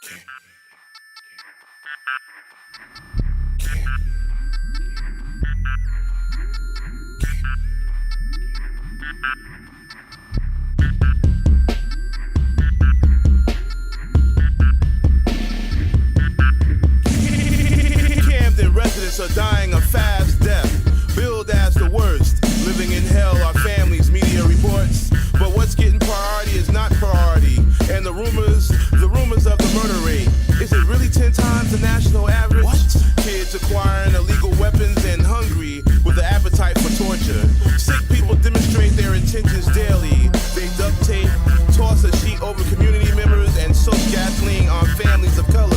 Camden residents are dying a fast death, billed as the worst. Living in hell are families, media reports. But what's getting priority is not priority. And the rumors of the murder rate. Is it really 10 times the national average? What? Kids acquiring illegal weapons and hungry with the appetite for torture. Sick people demonstrate their intentions daily. They duct tape, toss a sheet over community members, and soak gasoline on families of color.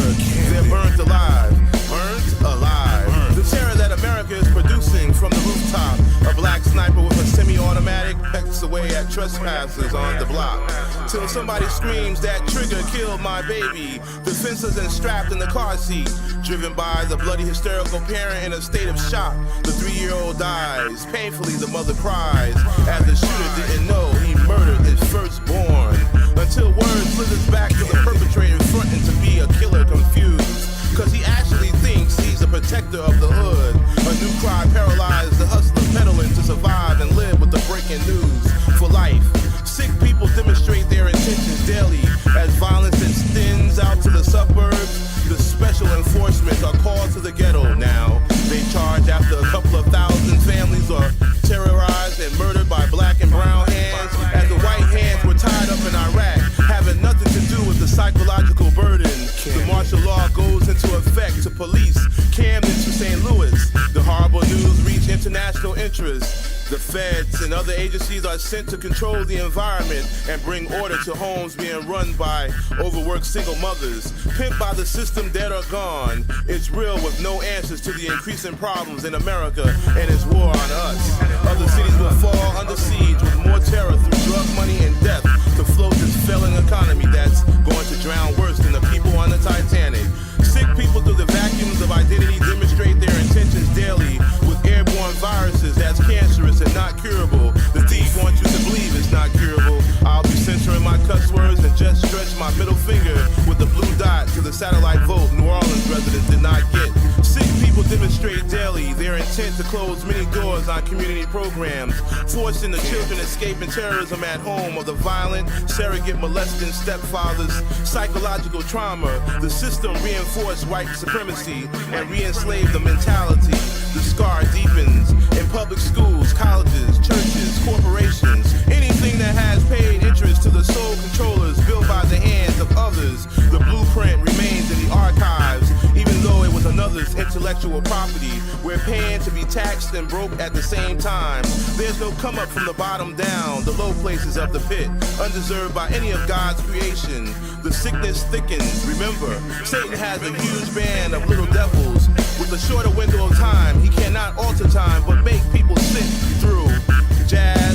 They're burnt alive. Burnt alive. The terror that America is producing from the rooftop. A black sniper with a semi-automatic pecks away at trespassers on the block. Till somebody screams, that trigger killed my baby. Defenseless and strapped in the car seat. Driven by the bloody hysterical parent in a state of shock. The 3-year-old dies. Painfully the mother cries. As the shooter didn't know he murdered his firstborn. Until word slithers back to the perpetrator fronting to be a killer confused. Cause he actually thinks he's a protector of the hood. A new cry paralyzed the hustler peddling to survive and live with the breaking news for life. Sick people demonstrate their intentions daily as violence extends out to the suburbs. The special enforcement are called to the ghetto now. They charge after a couple of thousand families are terrorized and murdered by black and brown hands, as the white hands were tied up in Iraq, having nothing to do with the psychological burden. The martial law goes into effect to police Camden to St. Louis. The horrible news reached international interest. The feds and other agencies are sent to control the environment and bring order to homes being run by overworked single mothers. Pimped by the system, dead or gone. It's real with no answers to the increasing problems in America and its war on us. Other cities will fall under siege with more terror through drug money and death to float this failing economy that's going to drown worse than the people on the Titanic. Sick people through the vacuums of identity demonstrate their intentions daily with airborne viruses that's cancerous and not curable. The thief wants you to believe it's not curable. I'll be censoring my cuss words and just stretch my middle finger with the blue dot to the satellite vote New Orleans residents did not get. Sick people demonstrate daily their intent to close many doors on community programs, forcing the children escaping terrorism at home of the violent, surrogate molesting stepfathers, psychological trauma. The system reinforced white supremacy and re-enslaved the mentality. The scar deepens in public schools, colleges, churches, corporations, anything that has paid interest to the sole controllers built by the hands of others. The blueprint remains in the archives, even though it was another's intellectual property. We're paying to be taxed and broke at the same time. There's no come up from the bottom down, the low places of the pit, undeserved by any of God's creation. The sickness thickens. Remember, Satan has a huge band of little devils. With a shorter window of time, he cannot alter time, but make people sit through. Jazz,